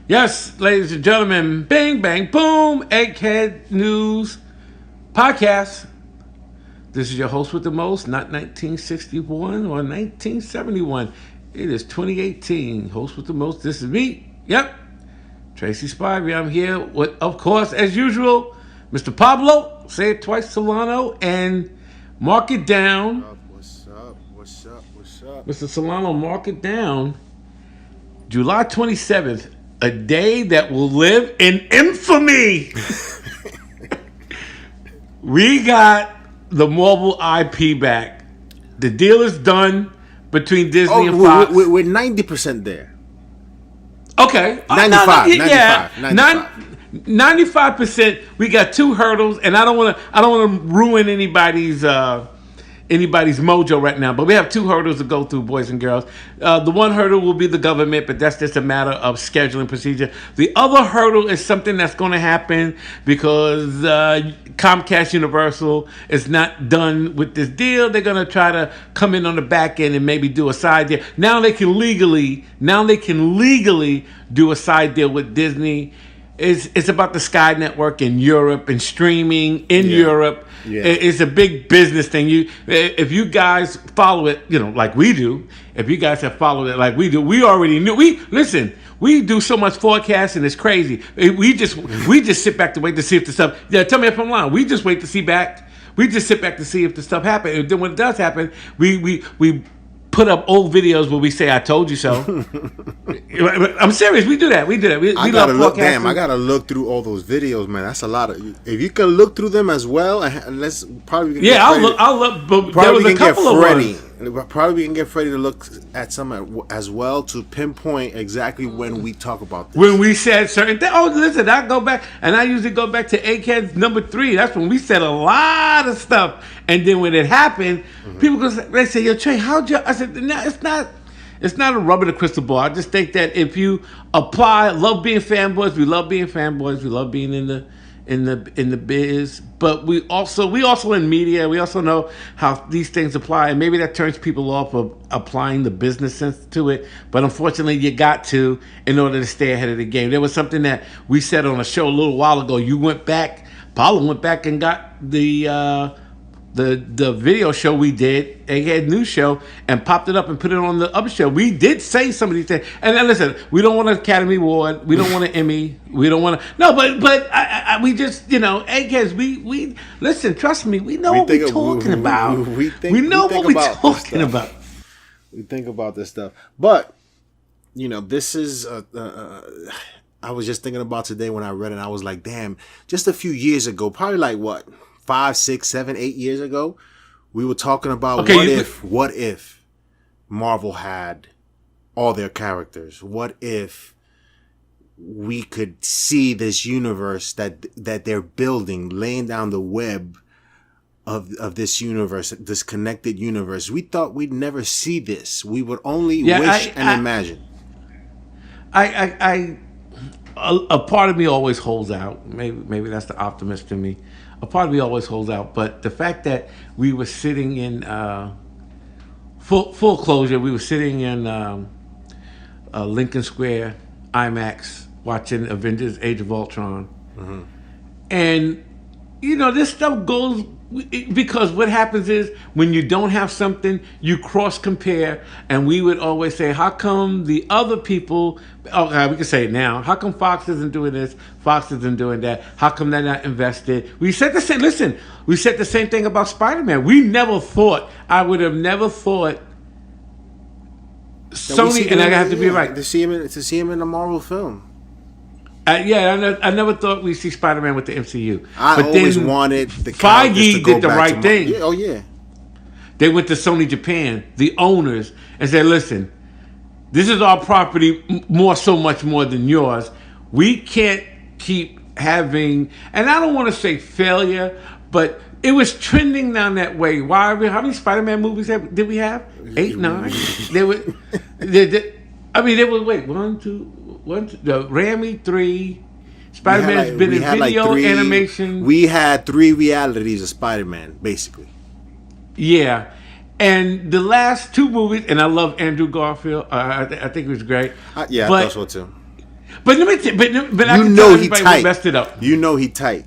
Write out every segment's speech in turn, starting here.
Yes, ladies and gentlemen, bang, bang, boom, Egghead News Podcast. This is your host with the most, not 1961 or 1971. It is 2018. Host with the most. This is me. Yep. Tracy Spivey. I'm here with, of course, as usual, Mr. Pablo, say it twice, Solano, and mark it down. What's up? What's up? What's up? Mr. Solano, mark it down. July 27th, a day that will live in infamy. We got the Marvel IP back. The deal is done between Disney and Fox. We're 90% there. Okay. 95%. We got two hurdles, and I don't want to ruin anybody's mojo right now, but we have two hurdles to go through, boys and girls. The one hurdle will be the government, but that's just a matter of scheduling procedure. The other hurdle is something that's going to happen because Comcast Universal is not done with this deal. They're going to try to come in on the back end and maybe do a side deal. Now they can legally do a side deal with Disney. It's about the Sky Network in Europe and streaming in Europe. Yeah. It's a big business thing. If you guys follow it, like we do. If you guys have followed it like we do, we already knew. We do so much forecasting, it's crazy. We just sit back to wait to see if the stuff. Yeah, tell me if I'm lying. We just wait to see back. We just sit back to see if the stuff happens. And then when it does happen, we put up old videos where we say "I told you so." I'm serious. We do that. We love forecasting. I gotta look through all those videos, man. That's a lot of. If you can look through them as well, let's probably. I'll look. But there was a couple of ones. Probably we can get Freddie to look at some as well to pinpoint exactly when we talk about this. When we said certain things. Oh, listen, I go back, and I usually go back to EggHeads number 3. That's when we said a lot of stuff. And then when it happened, people they say, "Yo, Trey, how'd you?" I said, "No, it's not. It's not a rubber the crystal ball. I just think that if you apply, love being fanboys. We love being fanboys. We love being in the biz. But we also in media. We also know how these things apply, and maybe that turns people off of applying the business sense to it. But unfortunately, you got to in order to stay ahead of the game. There was something that we said on a show a little while ago. Paulo went back and got the video show we did, Egghead News Show, and popped it up and put it on the other show. We did say some of these things. And then listen, we don't want an Academy Award. We don't want an Emmy. We don't want to. No, but we just, Eggheads, we listen, trust me, we know what we're talking about. We know what we're talking about. We think about this stuff. But, this is, I was just thinking about today when I read it, I was like, damn, just a few years ago, probably like what? 5, 6, 7, 8 years ago, we were talking about what if Marvel had all their characters? What if we could see this universe that they're building, laying down the web of this universe, this connected universe? We thought we'd never see this. We would only wish and imagine. A part of me always holds out. Maybe that's the optimist in me. A part of me always holds out, but the fact that we were sitting in full closure, we were sitting in Lincoln Square IMAX watching Avengers: Age of Ultron, and this stuff goes because what happens is when you don't have something, you cross compare, and we would always say, how come the other people, okay, we can say it now, how come Fox isn't doing this, Fox isn't doing that, how come they're not invested? We said the same thing about Spider-Man. I would have never thought Sony, and I have to be right, to see him in a Marvel film. I never thought we'd see Spider-Man with the MCU. I always wanted the Feige to go did the right thing. Yeah, oh yeah. They went to Sony Japan, the owners, and said, "Listen, this is our property, much more than yours. We can't keep having." And I don't want to say failure, but it was trending down that way. How many Spider-Man movies did we have? 8, 9. There were 1, 2. The Rami 3, Spider-Man's been in video, animation. We had 3 realities of Spider-Man, basically. Yeah, and the last 2 movies, and I love Andrew Garfield. I think he was great. I thought so too. But let me. But I You can know tell he everybody tight. what messed it up. You know he tight.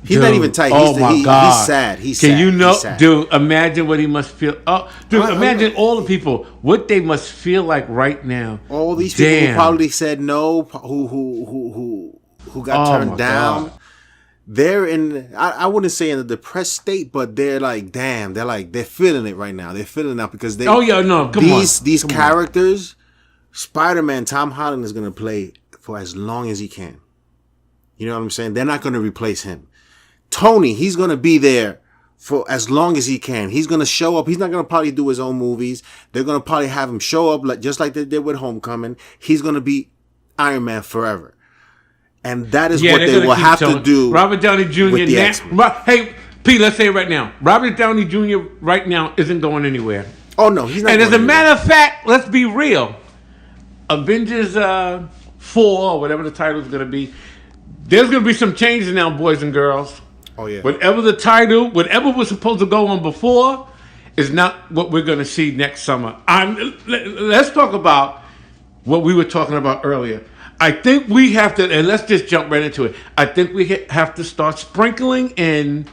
He's Dude, not even tight. Oh my God. He's sad. He's Can sad. you know, He's sad. dude? Imagine what he must feel. Oh, dude, imagine all the people what they must feel like right now. All these people who probably said no, who got turned down. God. They're in. I wouldn't say in a depressed state, but they're like, damn. They're feeling it right now. They're feeling it because they. Oh yeah, no, come on. These characters, Spider-Man, Tom Holland is gonna play for as long as he can. You know what I'm saying? They're not gonna replace him. Tony, he's going to be there for as long as he can. He's going to show up. He's not going to probably do his own movies. They're going to probably have him show up just like they did with Homecoming. He's going to be Iron Man forever. And that is what they will have to do. Robert Downey Jr. Hey, Pete, let's say it right now. Robert Downey Jr. right now isn't going anywhere. Oh, no, he's not And going as a matter of fact, let's be real. Avengers 4, or whatever the title is going to be, there's going to be some changes now, boys and girls. Oh, yeah. Whatever the title, whatever was supposed to go on before is not what we're going to see next summer. Let's talk about what we were talking about earlier. I think we have to, and let's just jump right into it. I think we have to start sprinkling in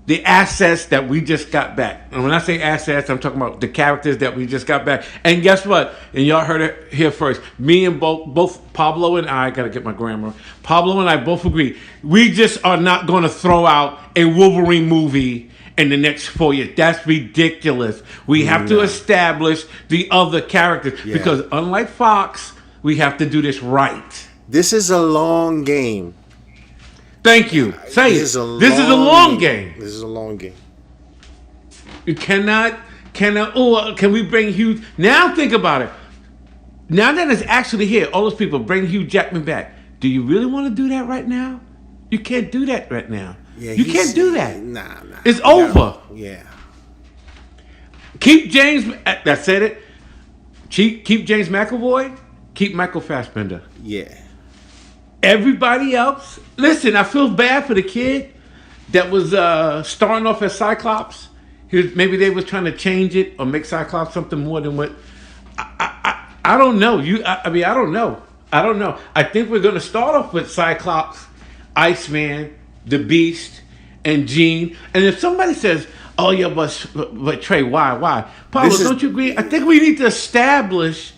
the assets that we just got back. And when I say assets, I'm talking about the characters that we just got back. And guess what? And y'all heard it here first. Me and both Pablo and I got to get my grammar. Pablo and I both agree. We just are not going to throw out a Wolverine movie in the next 4 years. That's ridiculous. We have to establish the other characters because unlike Fox, we have to do this right. This is a long game. Thank you. Say it. This is a long game. This is a long game. You cannot. Can we bring Hugh? Now think about it. Now that it's actually here, all those people bring Hugh Jackman back. Do you really want to do that right now? You can't do that right now. Yeah, you can't do that. Nah. It's over. Yeah. Keep James. I said it. Keep James McAvoy. Keep Michael Fassbender. Yeah. Everybody else, listen, I feel bad for the kid that was starting off as Cyclops. Maybe they was trying to change it or make Cyclops something more than what. I don't know. I don't know. I don't know. I think we're going to start off with Cyclops, Iceman, the Beast, and Jean. And if somebody says, "Oh yeah, but Trey, why? Paulo, don't you agree? I think we need to establish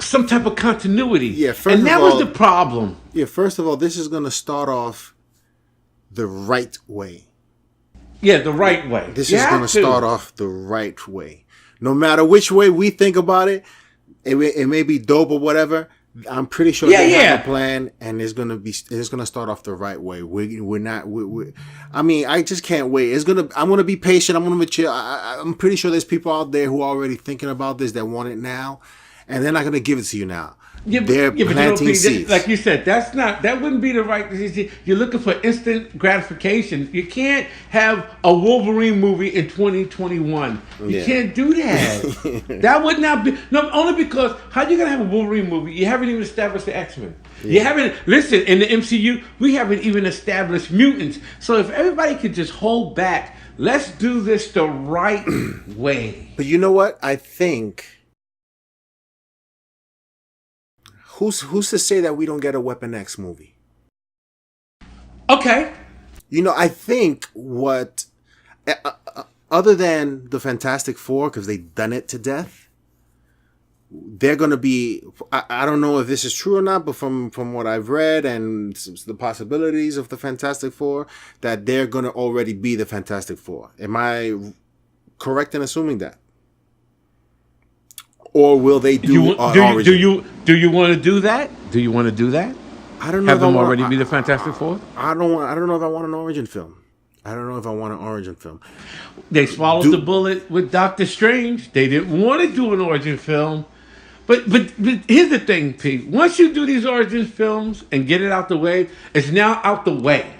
some type of continuity." Yeah, and that was the problem. Yeah, first of all, this is going to start off the right way. Yeah, the right way. This is going to start off the right way. No matter which way we think about it, it may be dope or whatever. I'm pretty sure they have a plan, and it's going to start off the right way. I mean, I just can't wait. I'm going to be patient. I'm going to be chill. I'm pretty sure there's people out there who are already thinking about this that want it now. And they're not going to give it to you now. They're planting seeds. Like you said, that wouldn't be the right decision. You're looking for instant gratification. You can't have a Wolverine movie in 2021. You can't do that. That would not be. No, only because how you going to have a Wolverine movie? You haven't even established the X-Men. Yeah. You haven't, listen, in the MCU, we haven't even established mutants. So if everybody could just hold back, let's do this the right way. But you know what? I think... Who's to say that we don't get a Weapon X movie? Okay. You know, I think what, other than the Fantastic Four, because they've done it to death, they're going to be, I don't know if this is true or not, but from what I've read and the possibilities of the Fantastic Four, that they're going to already be the Fantastic Four. Am I correct in assuming that? Or will they do origin? Do you want to do that? Do you want to do that? I don't know. Have them already be the Fantastic Four? I don't know if I want an origin film. They swallowed the bullet with Doctor Strange. They didn't want to do an origin film. But here's the thing, Pete. Once you do these origin films and get it out the way, it's now out the way.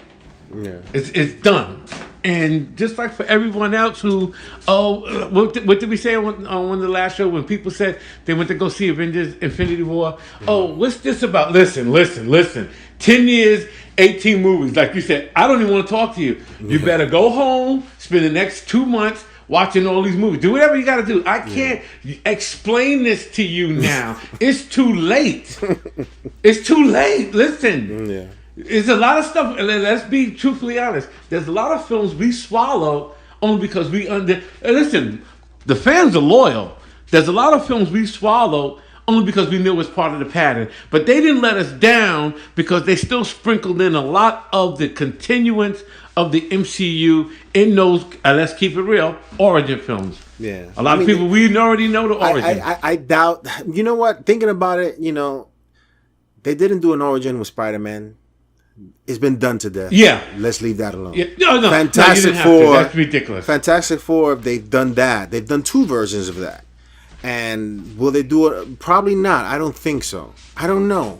Yeah. It's done. And just like for everyone else who, what did we say on one of the last show when people said they went to go see Avengers Infinity War? Mm-hmm. Oh, what's this about? Listen. 10 years, 18 movies. Like you said, I don't even want to talk to you. You better go home, spend the next 2 months watching all these movies. Do whatever you got to do. I can't explain this to you now. It's too late. It's too late. Listen. Yeah. It's a lot of stuff. Let's be truthfully honest. There's a lot of films we swallow only because we listen, the fans are loyal. There's a lot of films we swallow only because we knew it was part of the pattern. But they didn't let us down because they still sprinkled in a lot of the continuance of the MCU in those, let's keep it real, origin films. Yeah. A lot of people, we already know the origin. I doubt, you know what, thinking about it, they didn't do an origin with Spider-Man. It's been done to death. Yeah. Let's leave that alone. Yeah. No, Fantastic no, Four. That's ridiculous. Fantastic Four, they've done that. They've done 2 versions of that. And will they do it? Probably not. I don't think so. I don't know.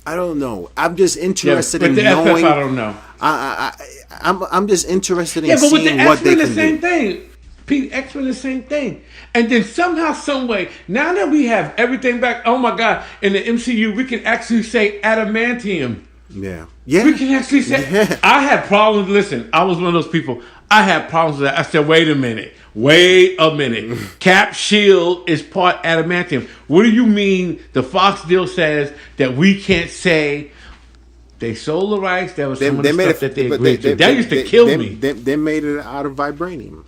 I'm just interested in knowing. FF, I don't know. I'm just interested in but with seeing the what they X-Men, can the same do. thing. Pete, X-Men, the same thing. And then somehow, some way, now that we have everything back, oh my God, in the MCU, we can actually say adamantium. Yeah. We can actually say. Yeah. I had problems. Listen, I was one of those people. I had problems with that. I said, wait a minute. Cap shield is part adamantium. What do you mean the Fox deal says that we can't say they sold the rights? That was some of the stuff that they agreed to. That used to kill me. They made it out of vibranium.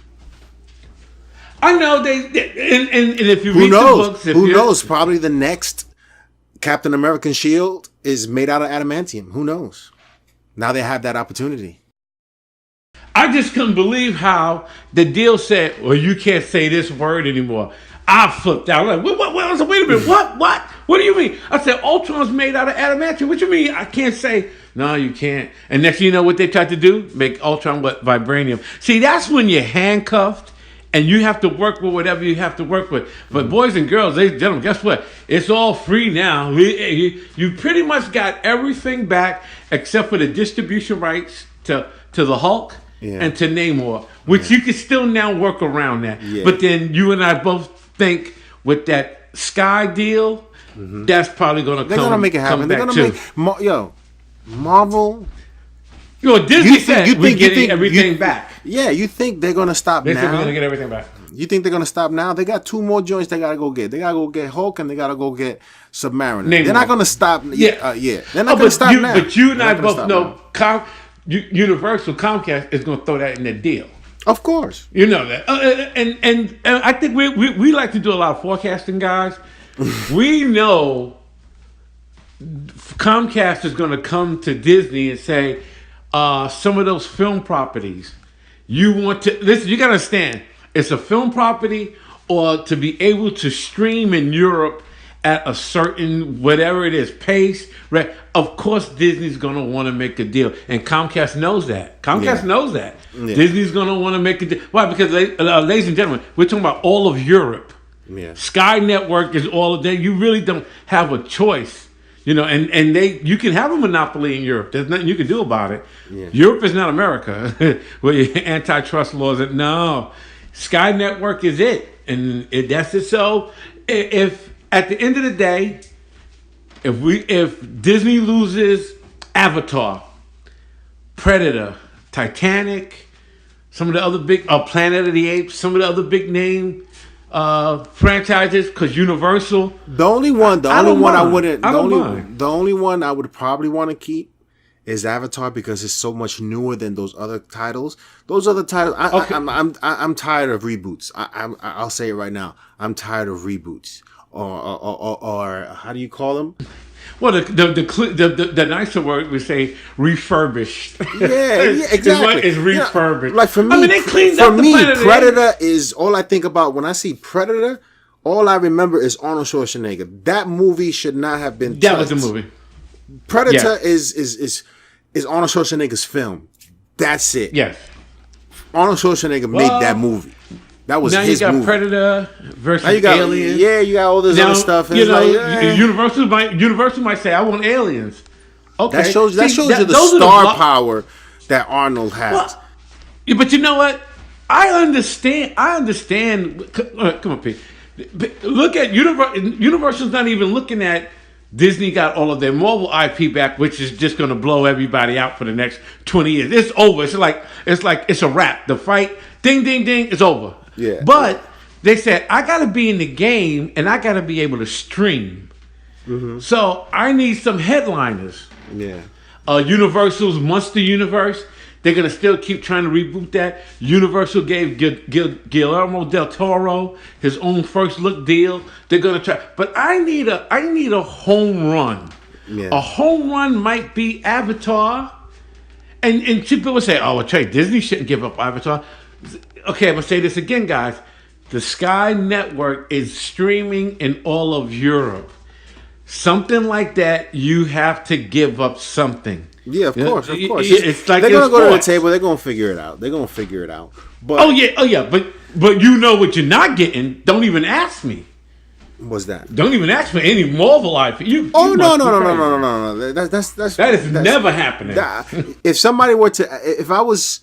I know and if you Who read knows? the books, Who knows? Probably the next Captain American shield is made out of adamantium. Who knows? Now they have that opportunity. I just couldn't believe how the deal said, well, you can't say this word anymore. I flipped out. I'm like, what? Wait a minute. What? What do you mean? I said, Ultron's made out of adamantium. What you mean? I can't say, no, you can't. And next thing you know what they tried to do? Make Ultron vibranium. See, that's when you're handcuffed and you have to work with whatever you have to work with. But boys and girls, ladies and gentlemen, guess what? It's all free now. You pretty much got everything back except for the distribution rights to the Hulk. Yeah. And to Namor, which you can still now work around that. Yeah. But then you and I both think with that Sky deal, that's probably going to come. They're going to make it happen. They're going to make Marvel. Disney said we're getting everything back. Yeah, you think they're going to stop now? They said we're going to get everything back. You think they're going to stop now? They got 2 more joints they got to go get. They got to go get Hulk and they got to go get Submariner. They're not going to stop. Yeah. They're not going to stop now. But you and I both know Universal Comcast is going to throw that in the deal. Of course, you know that, and I think we like to do a lot of forecasting, guys. We know Comcast is going to come to Disney and say some of those film properties you want to listen. You got to understand, it's a film property or to be able to stream in Europe at a certain, whatever it is, pace, right? Of course, Disney's going to want to make a deal. And Comcast knows that. Comcast knows that. Yeah. Disney's going to want to make a deal. Why? Because, ladies and gentlemen, we're talking about all of Europe. Yeah. Sky Network is all of that. You really don't have a choice. And you can have a monopoly in Europe. There's nothing you can do about it. Yeah. Europe is not America. Where your antitrust laws are. No. Sky Network is it. And that's it. So, if at the end of the day, if Disney loses Avatar, Predator, Titanic, some of the other big Planet of the Apes, some of the other big name franchises, because Universal. The only one I would probably want to keep is Avatar because it's so much newer than those other titles. Those other titles, I'm tired of reboots. I'll say it right now. I'm tired of reboots. Or how do you call them? Well, the nicer word would say refurbished. Yeah, exactly. It's refurbished. Like for me, they cleaned up the Planet Predator is all I think about when I see Predator. All I remember is Arnold Schwarzenegger. That movie should not have been. That was the movie. Predator is Arnold Schwarzenegger's film. That's it. Yes. Arnold Schwarzenegger made that movie. That was his movie. Now you got Predator versus Aliens. Yeah, you got all this other stuff. And Universal might say, I want Aliens. Okay. That shows you the star power that Arnold has. Well, but you know what? I understand. Come on, Pete. Look at Universal's not even looking at Disney got all of their Marvel IP back, which is just going to blow everybody out for the next 20 years. It's over. It's a wrap. The fight, ding, ding, ding, it's over. Yeah. But they said, I got to be in the game and I got to be able to stream. Mm-hmm. So I need some headliners. Yeah. Universal's Monster Universe. They're going to still keep trying to reboot that. Universal gave Guillermo del Toro his own first look deal. They're going to try. But I need a home run. Yeah. A home run might be Avatar. And people would say, oh, well, Trey, Disney shouldn't give up Avatar. Okay, I'm going to say this again, guys. The Sky Network is streaming in all of Europe. Something like that, you have to give up something. Yeah, of course. It's like they're gonna go to the table. They're gonna figure it out. But oh yeah. But you know what you're not getting. Don't even ask me. What's that? Don't even ask me any Marvel IP. No. That is never happening. If somebody were to, if I was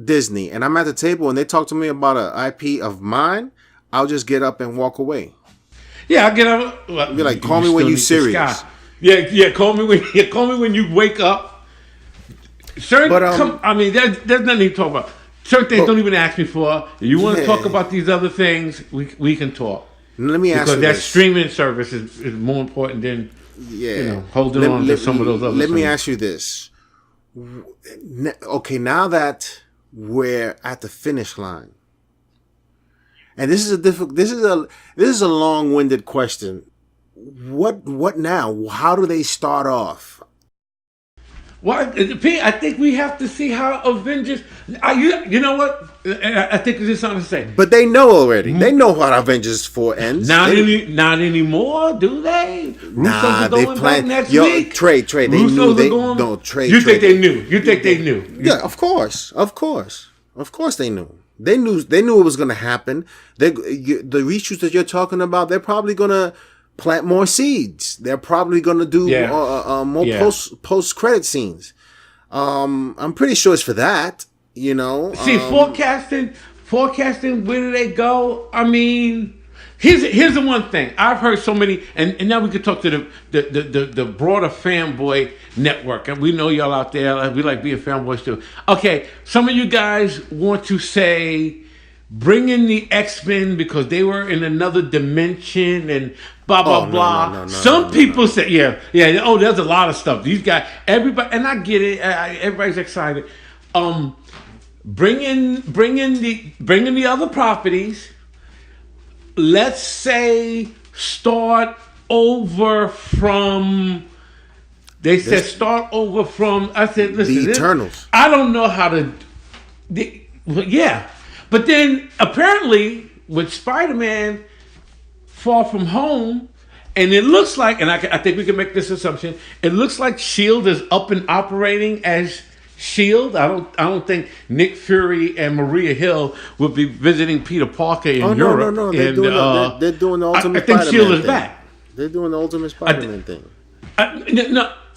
Disney and I'm at the table and they talk to me about an IP of mine, I'll just get up and walk away. Yeah, I'll get up. Well, be like, call me when you serious. Yeah. Call me when you wake up. Certain, I mean, there's nothing to talk about. Certain things don't even ask me for. If you want to talk about these other things, we can talk. Let me ask you because that streaming service is more important than holding on to some of those other things. Let me ask you this. Okay, now that we're at the finish line, and this is a long-winded question. What now? How do they start off? Well, Pete, I think we have to see how Avengers. You know what? I think there's something to say. But they know already. They know how Avengers 4 ends. Not anymore, do they? Nah, they plan next week. Trey. They knew. You think they knew? You think they knew? Yeah, of course they knew. They knew it was going to happen. The reshoots that you're talking about, they're probably going to plant more seeds. They're probably going to do more post credit scenes. I'm pretty sure it's for that. See, forecasting. Where do they go? I mean, here's the one thing I've heard so many, and now we could talk to the broader fanboy network, and we know y'all out there. We like being fanboys too. Okay, some of you guys want to say, bring in the X-Men because they were in another dimension and blah, blah, blah. Some people say, yeah. Oh, there's a lot of stuff. These guys, everybody, and I get it. Everybody's excited. Bring in the other properties. Let's say start over from. They said start over from. I said, listen, the Eternals. I don't know how to. Yeah. But then, apparently, with Spider-Man Far From Home, and it looks like, and I think we can make this assumption, it looks like S.H.I.E.L.D. is up and operating as S.H.I.E.L.D. I don't think Nick Fury and Maria Hill will be visiting Peter Parker in Europe. No. They're doing the Ultimate Spider-Man thing. I think S.H.I.E.L.D. is back. They're doing the Ultimate Spider-Man thing.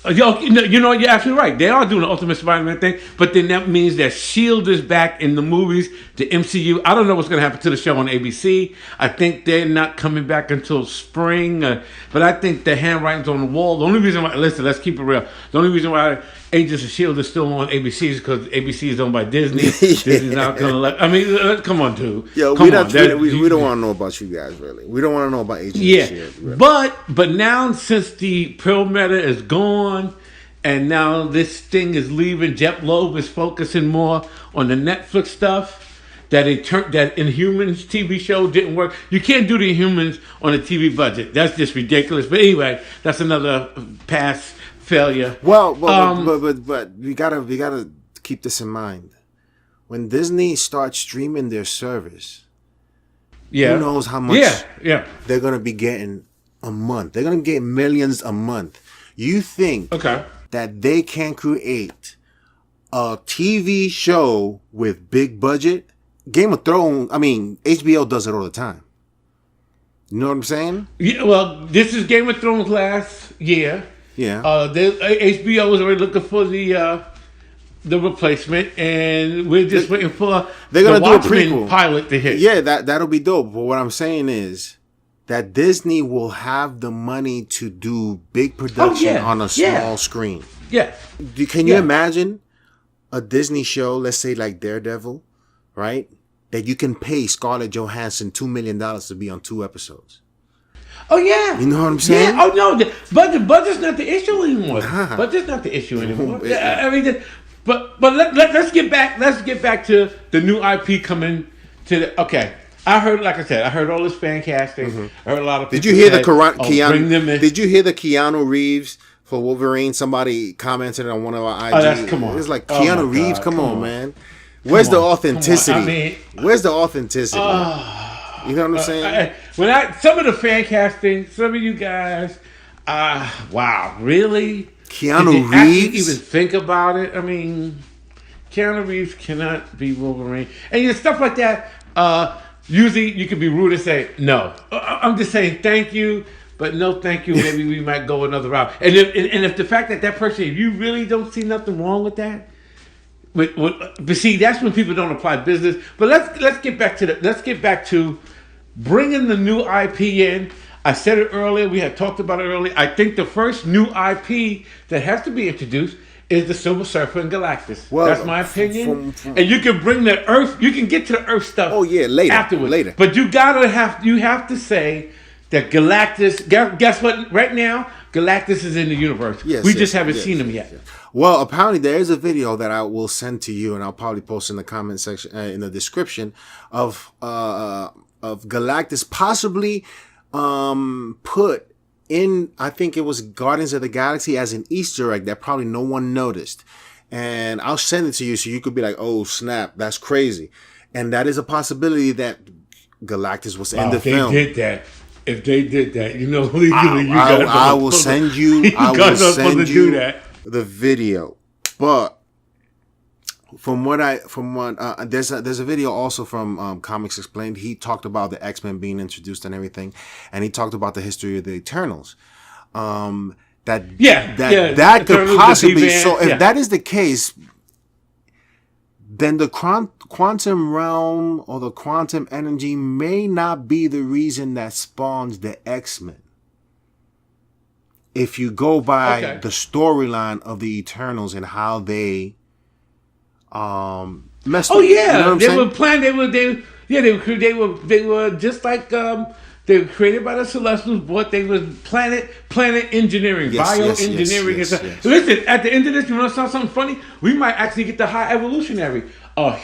You're absolutely right. They are doing the Ultimate Spider-Man thing, but then that means that S.H.I.E.L.D. is back in the movies, the MCU. I don't know what's going to happen to the show on ABC. I think they're not coming back until spring, but I think the handwriting's on the wall. The only reason why, listen, let's keep it real. The only reason why Agents of S.H.I.E.L.D. is still on ABC is because ABC is owned by Disney. Disney's not going to let... I mean, come on, dude. Yo, we don't want to know about you guys, really. We don't want to know about Agents of S.H.I.E.L.D. Really. But now, since the Pearl Meta is gone, and now this thing is leaving, Jeff Loeb is focusing more on the Netflix stuff. That Inhumans TV show didn't work. You can't do the Inhumans on a TV budget. That's just ridiculous. But anyway, that's another past failure. But we gotta keep this in mind. When Disney starts streaming their service, who knows how much they're gonna be getting a month? They're gonna get millions a month. You think that they can create a TV show with big budget? Game of Thrones, HBO does it all the time. You know what I'm saying? Yeah, well, this is Game of Thrones last year. Yeah. HBO was already looking for the replacement, and we're just waiting for they're gonna the do a Watchmen prequel pilot to hit. Yeah, that'll be dope. But what I'm saying is, that Disney will have the money to do big production on a small screen. Yeah. Can you imagine a Disney show, let's say like Daredevil, right? That you can pay Scarlett Johansson $2 million to be on 2 episodes. Oh yeah, you know what I'm saying? Yeah. Oh no, budget's not the issue anymore. Budget's not the issue anymore. I mean, but let's get back. Let's get back to the new IP coming to the. Okay, I heard, like I said, I heard all this fan casting. I heard a lot of. Did you hear the Keanu? Did you hear the Keanu Reeves for Wolverine? Somebody commented on one of our IG. Oh, come on. It's like Keanu Reeves. Come on, man. Where's the authenticity? I mean, where's the authenticity? You know what I'm saying? Some of the fan casting, some of you guys, wow, really? Keanu Reeves? Even think about it? I mean, Keanu Reeves cannot be Wolverine, and stuff like that. Usually, you can be rude and say no. I'm just saying thank you, but no, thank you. Maybe we might go another route. And if the fact that person, if you really don't see nothing wrong with that. But see, that's when people don't apply business. But let's get back to bringing the new IP in. I said it earlier. We had talked about it earlier. I think the first new IP that has to be introduced is the Silver Surfer and Galactus. Well, that's my opinion. And you can bring the Earth. You can get to the Earth stuff. Oh yeah, later. Later. But you have to say that Galactus. Guess what? Right now, Galactus is in the universe. We just haven't seen him yet. Well, apparently there is a video that I will send to you, and I'll probably post in the comment section, in the description of Galactus possibly put in. I think it was Guardians of the Galaxy as an Easter egg that probably no one noticed, and I'll send it to you so you could be like, "Oh snap, that's crazy," and that is a possibility that Galactus was in the film. If they did that, legally, I will send you the video. But there's a video also from Comics Explained. He talked about the X-Men being introduced and everything, and he talked about the history of the Eternals. That could possibly. So if that is the case, then the quantum realm or the quantum energy may not be the reason that spawns the X-Men. If you go by the storyline of the Eternals and how they messed up. They were planned. They were just like they were created by the Celestials, but they was planet engineering, bioengineering and stuff. Listen, at the end of this, you want to saw something funny? We might actually get the high evolutionary, a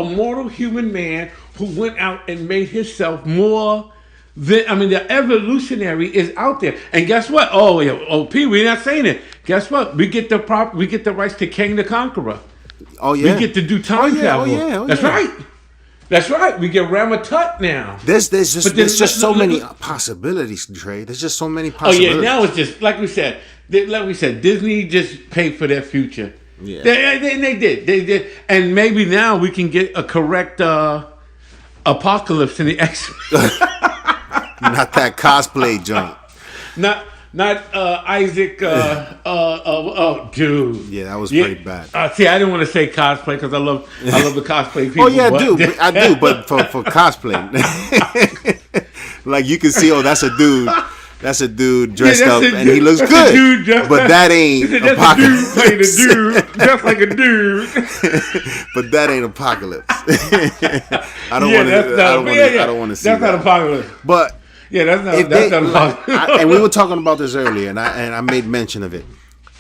mortal human man who went out and made himself more. The evolutionary is out there, and guess what? We're not saying it. Guess what? We get the rights to King the Conqueror. Oh yeah, we get to do time travel. That's right. That's right. We get Ramatut now. There's just so many possibilities, Dre. There's just so many possibilities. Oh yeah, now it's just like we said. Disney just paid for their future. Yeah, they did, and maybe now we can get a correct apocalypse in the X-Men. Not that cosplay joint. Not Isaac. Dude. Yeah, that was pretty bad. See, I didn't want to say cosplay because I love the cosplay people. Oh yeah, I do. But for cosplay, like you can see, that's a dude. That's a dude dressed up, and he looks good. But that ain't apocalypse. A dude dressed like a dude. But that ain't apocalypse. I don't want to see that. That's not apocalypse. But that's not apocalypse. And we were talking about this earlier, and I made mention of it.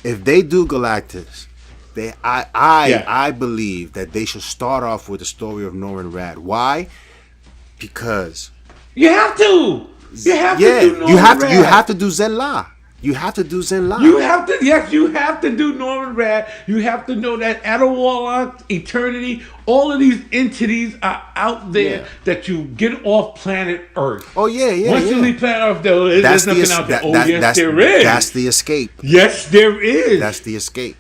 If they do Galactus, I believe that they should start off with the story of Norman Rad. Why? Because you have to. You have to do Zen-La. You have to do Zen-La. You have to do Norman Rad. You have to know that Ada Warlock, Eternity, all of these entities are out there that you get off planet Earth. Oh yeah. Once you leave planet Earth, there's nothing out there. There is. That's the escape. Yes, there is. That's the escape.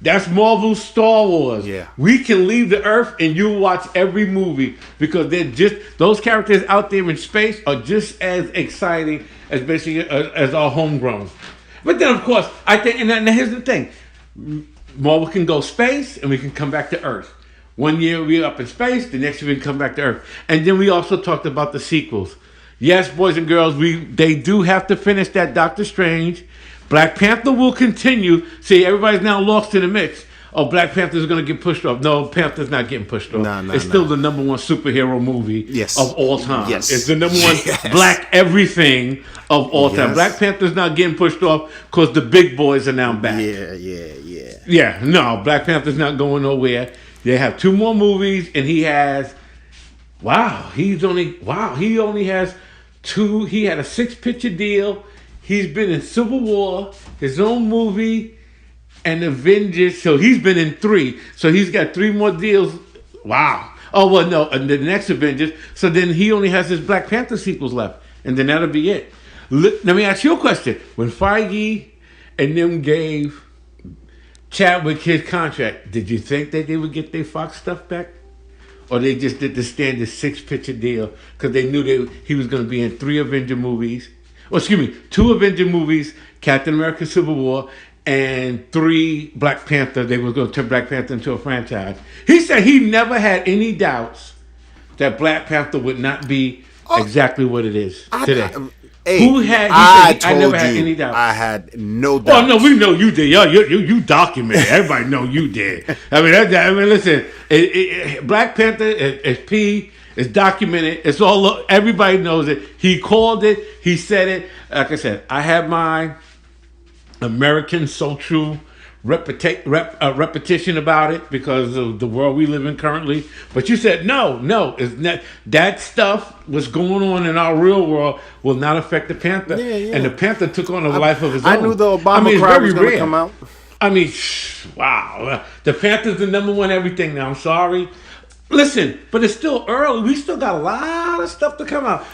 That's Marvel's Star Wars. Yeah. We can leave the Earth and you watch every movie because those characters out there in space are just as exciting as basically as our homegrown. But then, of course, I think, and here's the thing: Marvel can go space and we can come back to Earth. One year we're up in space, the next year we can come back to Earth. And then we also talked about the sequels. Yes, boys and girls, they do have to finish that Doctor Strange. Black Panther will continue. See, everybody's now lost in the mix. Oh, Black Panther's going to get pushed off. No, Panther's not getting pushed off. It's still the number one superhero movie of all time. Yes. It's the number one black everything of all time. Black Panther's not getting pushed off because the big boys are now back. Yeah, no, Black Panther's not going nowhere. They have 2 more movies, and he has... he only has 2... He had a 6-picture deal. He's been in Civil War, his own movie... and Avengers, so he's been in 3. So he's got 3 more deals. Wow. Oh, well, no, and the next Avengers. So then he only has his Black Panther sequels left. And then that'll be it. Let me ask you a question. When Feige and them gave Chadwick his contract, did you think that they would get their Fox stuff back? Or they just did the standard 6-picture deal because they knew he was going to be in 3 Avenger movies. 2 Avenger movies, Captain America Civil War, and 3 Black Panther. They were going to turn Black Panther into a franchise. He said he never had any doubts that Black Panther would not be exactly what it is today. I never had any doubts. I had no doubts. Oh no, we know you did. You documented. Everybody know you did. Listen. Black Panther is documented. It's all. Everybody knows it. He called it. He said it. Like I said, I have my American social repetition about it because of the world we live in currently. But you said no, it's not, that stuff was going on in our real world will not affect the Panther. And the Panther took on a life of his own. I knew the Obama crowd was going to come out. I mean, wow. The Panther's the number one everything now. I'm sorry. Listen, but it's still early. We still got a lot of stuff to come out.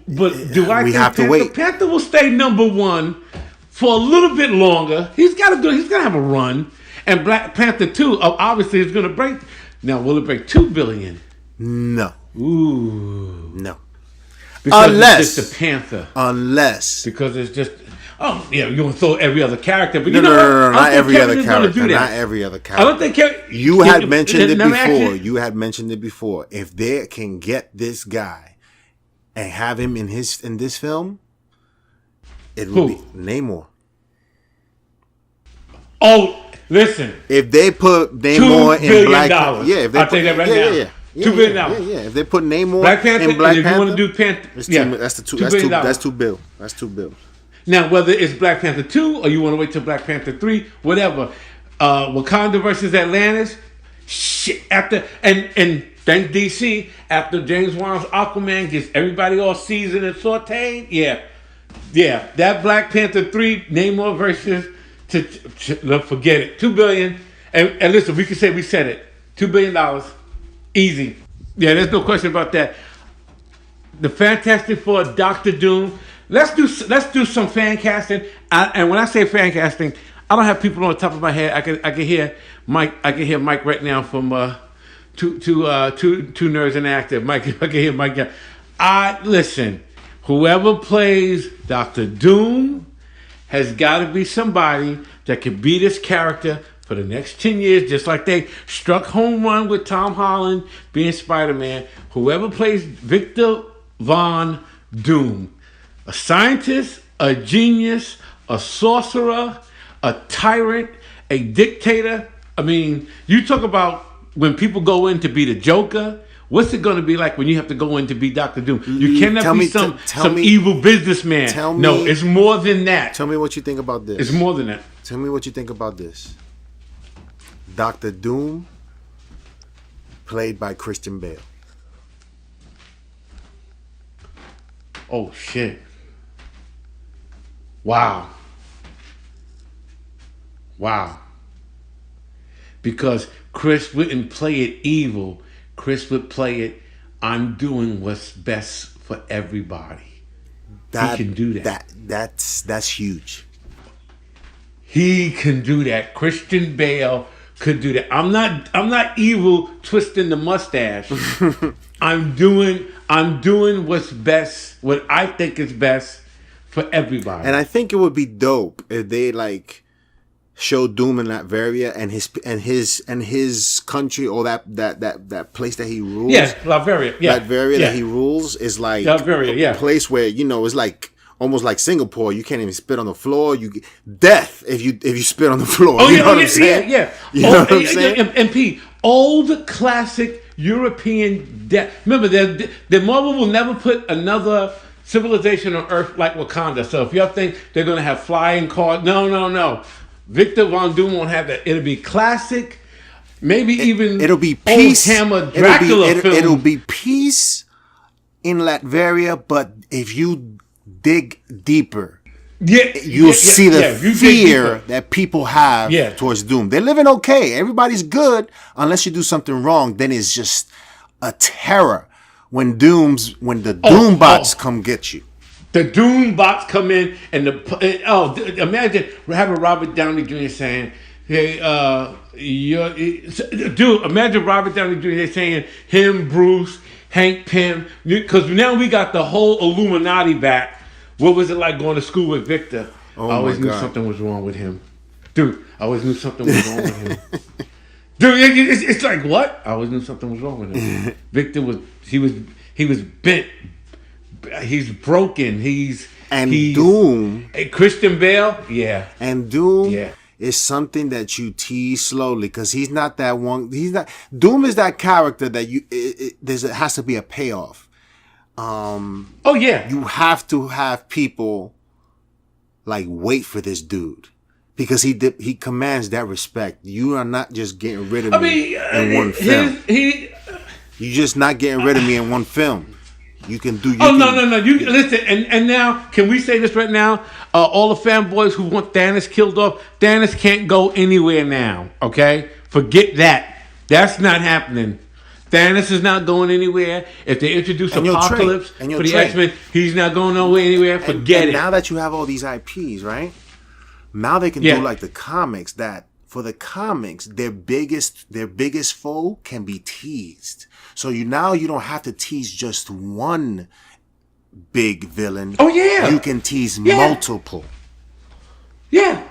But do I think the Panther will stay number one for a little bit longer? He's got to have a run. And Black Panther 2 obviously is going to break. Now, will it break $2 billion? No. Ooh. No. Because it's just the Panther. Because it's just... Oh, yeah, you're going to throw every other character. But no, not every other character. Not every other character. I don't think... You had mentioned it before. If they can get this guy and have him in this film, it will be Namor. Oh, listen. If they put Namor in Black Panther... Yeah, if they I'll take that right now. Yeah. $2 billion. Yeah. If they put Namor Black Panther, in Black if Panther... you want to do Panther... That's $2 billion. That's $2 billion. Now, whether it's Black Panther 2 or you want to wait till Black Panther 3, whatever. Wakanda versus Atlantis, shit. And thank DC, after James Wan's Aquaman gets everybody all seasoned and sauteed, yeah, that Black Panther 3, Namor versus, forget it, $2 billion. And listen, we can say we said it, $2 billion, easy. Yeah, there's no question about that. The Fantastic Four, Doctor Doom. Let's do some fan casting. And when I say fan casting, I don't have people on the top of my head. I can hear Mike. I can hear Mike right now from two nerds and active. Mike, I can hear Mike. Listen. Whoever plays Doctor Doom has got to be somebody that can be this character for the next 10 years, just like they struck home run with Tom Holland being Spider-Man. Whoever plays Victor Von Doom. A scientist, a genius, a sorcerer, a tyrant, a dictator. I mean, you talk about when people go in to be the Joker. What's it going to be like when you have to go in to be Dr. Doom? You cannot be some evil businessman. No, it's more than that. Tell me what you think about this. It's more than that. Tell me what you think about this. Dr. Doom, played by Christian Bale. Oh, shit. Wow. Because Chris wouldn't play it evil. Chris would play it, I'm doing what's best for everybody. He can do that. That's huge. He can do that. Christian Bale could do that. I'm not evil twisting the mustache. I'm doing what's best, what I think is best for everybody. And I think it would be dope if they like show Doom in Latveria and his country, or that place that he rules. Yeah, Latveria. Yeah, Latveria that he rules is like Latveria, a place where it's like almost like Singapore. You can't even spit on the floor. You get death if you spit on the floor. Oh, you know what I'm saying? Yeah. You know what I'm saying? And Pete, old classic European death. Remember, the Marvel will never put another civilization on Earth like Wakanda. So if y'all think they're gonna have flying cars, no. Victor Von Doom won't have that. It'll be classic. Maybe even it'll be peace. Old Hammer Dracula film. It'll be peace in Latveria, but if you dig deeper, you'll see the fear that people have towards Doom. They're living okay. Everybody's good unless you do something wrong. Then it's just a terror when the Doom bots come get you. The Doom bots come in and imagine having Robert Downey Jr. saying, "Hey, imagine Robert Downey Jr. saying him, Bruce, Hank Pym, because now we got the whole Illuminati back. What was it like going to school with Victor? I always knew something was wrong with him, dude. I always knew something was wrong with him, dude. It's like what? I always knew something was wrong with him. Victor was bent. He's broken. He's Doom. Christian Bale, and Doom is something that you tease slowly because he's not that one. He's not. Doom is that character that it has to be a payoff. You have to have people like wait for this dude because he commands that respect. You are not just getting rid of me in one film. You're just not getting rid of me in one film. You can do. No. You listen, and now can we say this right now? All the fanboys who want Thanos killed off, Thanos can't go anywhere now. Okay, forget that. That's not happening. Thanos is not going anywhere. If they introduce Apocalypse for the X-Men, he's not going nowhere anywhere. Forget it. Now that you have all these IPs, right? Now they can do like the comics. That for the comics, their biggest foe can be teased. So you don't have to tease just one big villain. Oh yeah, you can tease multiple. Yeah.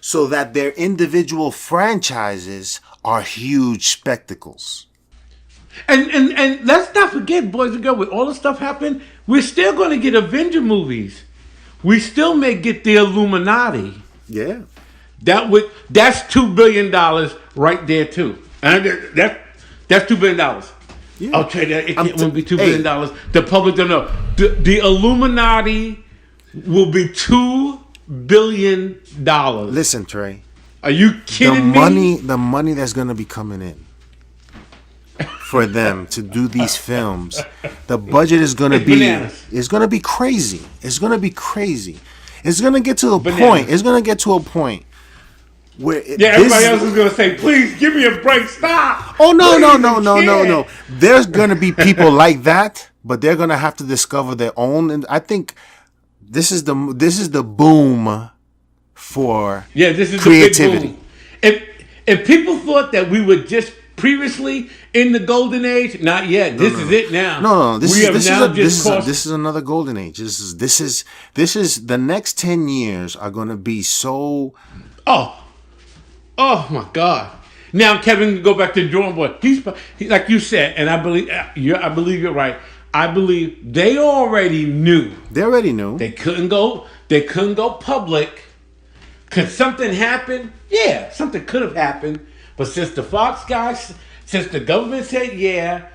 So that their individual franchises are huge spectacles. And let's not forget, boys and girls, with all the stuff happening, we're still going to get Avenger movies. We still may get the Illuminati. Yeah. That's $2 billion right there too. And that's $2 billion. Yeah. I'll trade that. It won't be $2 billion. The public don't know. The Illuminati will be $2 billion. Listen, Trey. Are you kidding me? The money that's going to be coming in for them to do these films, the budget is going to be bananas. It's going to be crazy. It's going to be crazy. It's going to get to a point. It's going to get to a point where everybody else is going to say, "Please give me a break. Stop." Oh no. There's going to be people like that, but they're going to have to discover their own. And I think this is the boom for this is creativity. The big boom. If people thought that we were just previously in the golden age, not yet. This is it now. No. This is another golden age. This is the next 10 years are going to be so. Oh my God! Now Kevin can go back to the drawing board. He's like you said, and I believe you're right. I believe they already knew. They already knew. They couldn't go public. Could something happen? Yeah, something could have happened. But since the Fox guys, since the government said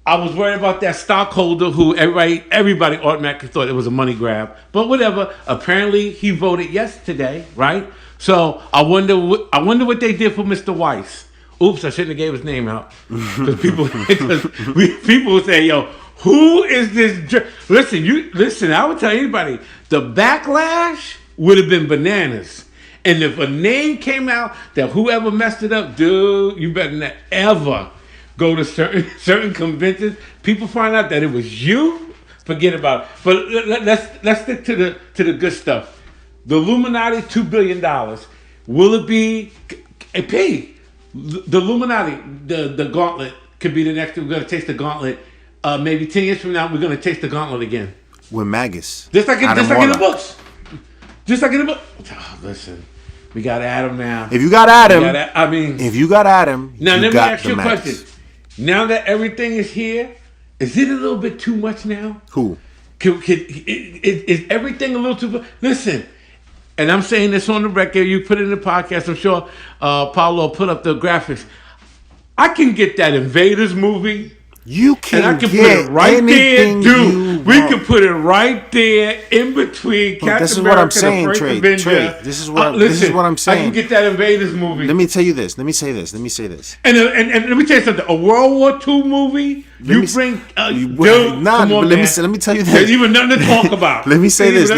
I was worried about that stockholder who everybody automatically thought it was a money grab. But whatever. Apparently he voted yes today, right? So I wonder what they did for Mr. Weiss. Oops, I shouldn't have gave his name out because people would say, "Yo, who is this?" Listen. I would tell anybody the backlash would have been bananas. And if a name came out that whoever messed it up, dude, you better not ever go to certain conventions. People find out that it was you, forget about it. But let's stick to the good stuff. The Illuminati, $2 billion. Will it be a P? The Illuminati, the gauntlet could be the next. We're going to taste the gauntlet. Maybe 10 years from now, we're going to taste the gauntlet again. With Magus. Just like in the books. Just like in the book. Oh, listen. We got Adam now. If you got Adam, if you got Adam, now you let me got ask you a the question. Max. Now that everything is here, is it a little bit too much now? Who? Is everything a little too? Listen, and I'm saying this on the record. You put it in the podcast. I'm sure Paulo put up the graphics. I can get that Invaders movie. You can, and I can get put it right there, dude. We want. can put it right there in between Captain America, the First Avenger. Trey, this is what I'm saying. I can get that Invaders movie. Let me tell you this. Let me say this. And let me tell you something. A World War II movie. Come on, let me tell you this. There's even nothing to talk about. Let me say this.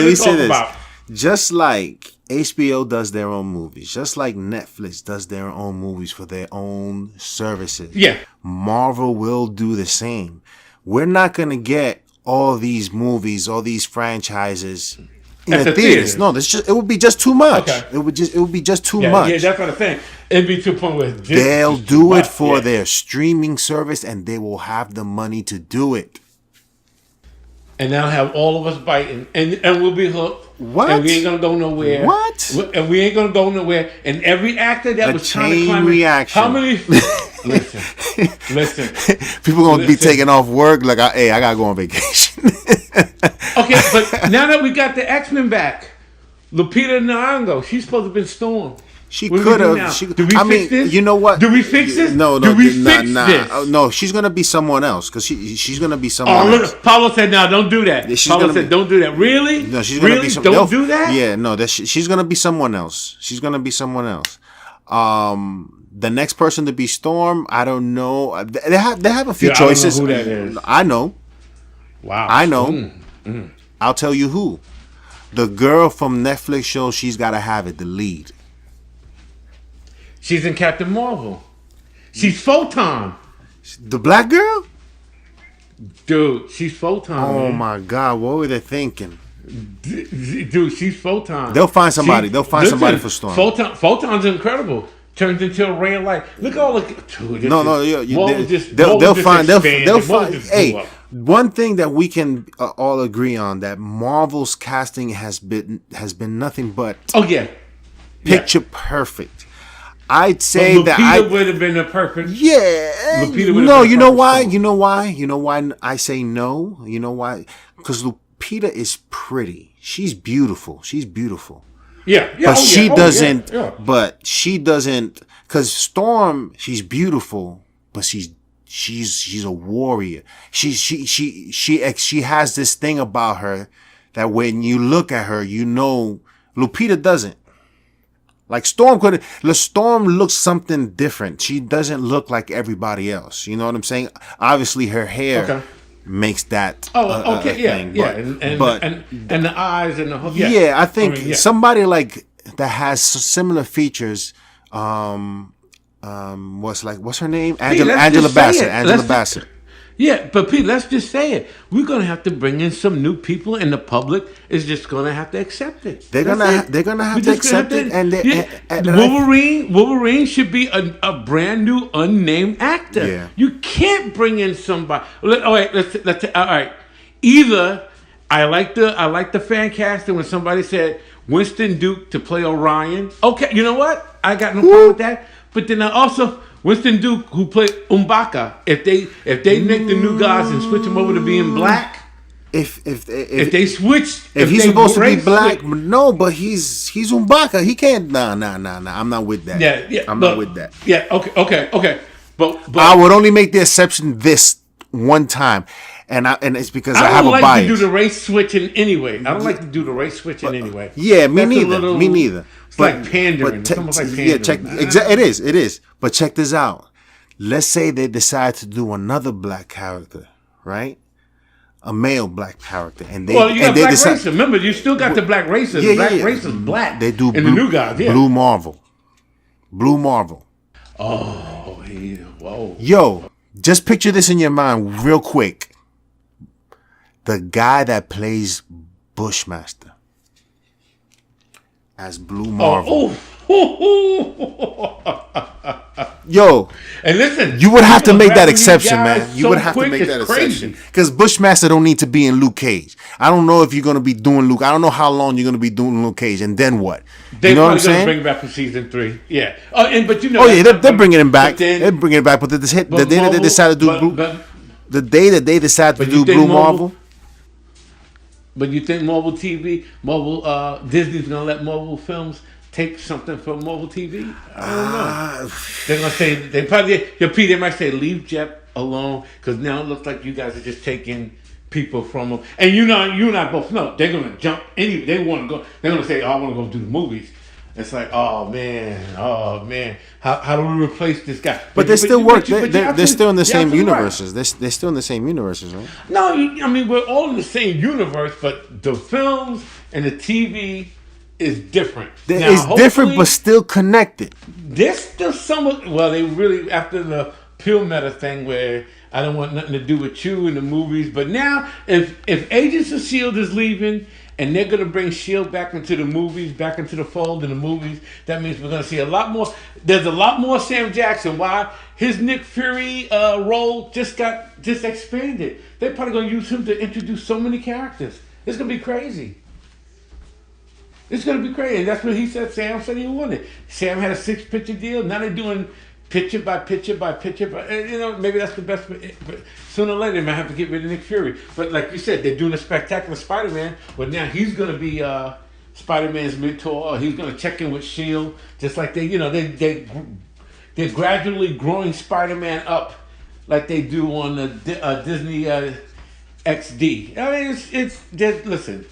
Just like HBO does their own movies, just like Netflix does their own movies for their own services. Yeah. Marvel will do the same. We're not going to get all these movies, all these franchises in the theaters. No, it would be just too much. Okay. It would be just too much. Yeah, that's what I'm saying. It'd be to a point where they'll do it for their streaming service, and they will have the money to do it. And they'll have all of us biting, and we'll be hooked. What? And we ain't gonna go nowhere. What? And we ain't gonna go nowhere. And every actor that was trying to climb reaction. How many? Listen. People gonna be taking off work like, hey, I gotta go on vacation. Okay, but now that we got the X-Men back, Lupita Nyong'o, she's supposed to have been Storm. She could have. Do we fix this? You know what? Do we fix this? No. Do we fix this? No, she's gonna be someone else because she's gonna be someone else. Look, Paulo said, "No, don't do that." Paulo said, "Don't do that." Really? No, she's gonna be don't do that. Yeah, no, she's gonna be someone else. She's gonna be someone else. The next person to be Storm, I don't know. They have a few choices. I don't know who that is. I know. Wow. I know. I'll tell you who. The girl from Netflix show She's Gotta Have It, the lead. She's in Captain Marvel. She's Photon. The black girl? Dude, she's Photon. Oh, my God. What were they thinking? Dude, she's Photon. They'll find somebody. They'll find somebody for Storm. Photon's incredible. Turns into a ray of light. Look at all the... Dude, they'll find... Hey, one thing that we can all agree on, that Marvel's casting has been nothing but... Oh, yeah. Picture perfect. I'd say that Lupita would have been a perfect. Yeah. No, you know why? You know why I say no? You know why? Because Lupita is pretty. She's beautiful. Yeah. But she doesn't. But she doesn't. Because Storm, she's beautiful, but she's a warrior. She has this thing about her that when you look at her, you know. Lupita doesn't. Like Storm looks something different. She doesn't look like everybody else. You know what I'm saying? Obviously, her hair makes that thing. And the eyes and the whole. Yeah, I think somebody like that has similar features. What's her name? Angela Bassett. Yeah, but Pete, let's just say it. We're gonna have to bring in some new people, and the public is just gonna have to accept it. They're gonna have to accept it, and Wolverine should be a brand new unnamed actor. Yeah. You can't bring in somebody. All right. Either I like the fan casting when somebody said Winston Duke to play Orion. Okay, you know what? I got no problem with that. But then I also. Winston Duke, who played M'Baka, if they make the new guys and switch him over to being black, if he's supposed to be black, no, but he's M'Baka. He can't. Nah. I'm not with that. Yeah. I'm not with that. Yeah. Okay. But I would only make the exception this one time, and it's because I have a bias. I don't like to do the race switching anyway. Yeah, me neither. It's like pandering. It's almost like pandering. Yeah, it is. But check this out. Let's say they decide to do another black character, right? A male black character, and they you got black races. Remember, you still got the black races. Race is black. They do in the new guys. Yeah. Blue Marvel. Oh, yeah. Whoa. Yo, just picture this in your mind real quick. The guy that plays Bushmaster as Blue Marvel. Yo, And listen, you would have to people are make that grabbing these exception, guys man. You so would have to quick, make it's that crazy. exception. Because Bushmaster don't need to be in Luke Cage. I don't know if you're going to be doing Luke. I don't know how long you're going to be doing Luke Cage. And then what? They're You know what I'm probably going to saying? bring it back for season 3. Yeah. But you know. Oh, yeah, that's they're not- bringing him back. but then- They're bringing it back. But the day that they Marvel- decided to do Blue... The day that they decided to But you do think Blue Marvel... But you think Marvel Disney's going to let Marvel Films take something from Marvel TV? I don't know. They're going to say, they might say, leave Jeff alone, because now it looks like you guys are just taking people from them. And you and I both know, they're going to jump, they want to go, they're going to say, I want to go do the movies. It's like, oh man, how do we replace this guy? But they still work. They're still in the same absolutely right. universes. They're still in the same universes, right? No, I mean, we're all in the same universe, but the films and the TV is different. It's different, but still connected. There's still they really, after the Pure Meta thing where I don't want nothing to do with you in the movies, but now, if Agents of S.H.I.E.L.D. is leaving, and they're going to bring S.H.I.E.L.D. back into the movies, back into the fold in the movies, that means we're going to see a lot more. There's a lot more Sam Jackson. Why? His Nick Fury role just expanded. They're probably going to use him to introduce so many characters. It's going to be crazy. It's going to be crazy. And that's what he said. Sam said he wanted. Sam had a 6-picture deal. Now they're doing picture by picture by picture. Maybe that's the best. But sooner or later, they might have to get rid of Nick Fury. But like you said, they're doing a spectacular Spider-Man. But now he's going to be Spider-Man's mentor. He's going to check in with S.H.I.E.L.D. Just like they're gradually growing Spider-Man up, like they do on the Disney XD. I mean, listen.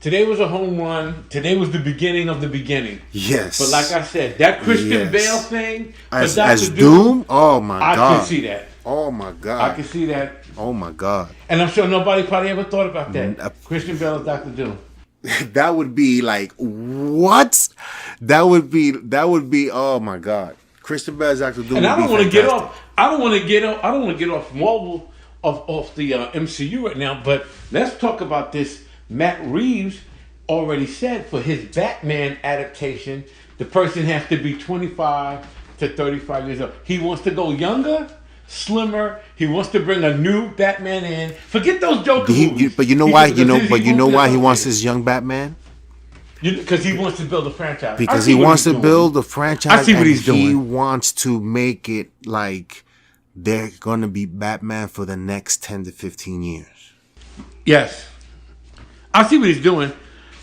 Today was a home run. Today was the beginning of the beginning. Yes. But like I said, that Christian Bale thing as Dr. Doom. Oh my God. I can see that. Oh my God. I can see that. Oh my God. And I'm sure nobody probably ever thought about that. Christian Bale as Dr. Doom. That would be like what? That would be. Oh my God. Christian Bale as Dr. Doom. And I don't want to get off. I don't want to get off Marvel off the MCU right now. But let's talk about this. Matt Reeves already said for his Batman adaptation, the person has to be 25 to 35 years old. He wants to go younger, slimmer. He wants to bring a new Batman in. Forget those Joker movies. But you know why? You know why he wants this young Batman? Because he wants to build a franchise. Because he wants to build a franchise. I see what he's doing. He wants to make it like they're going to be Batman for the next 10 to 15 years. Yes. I see what he's doing.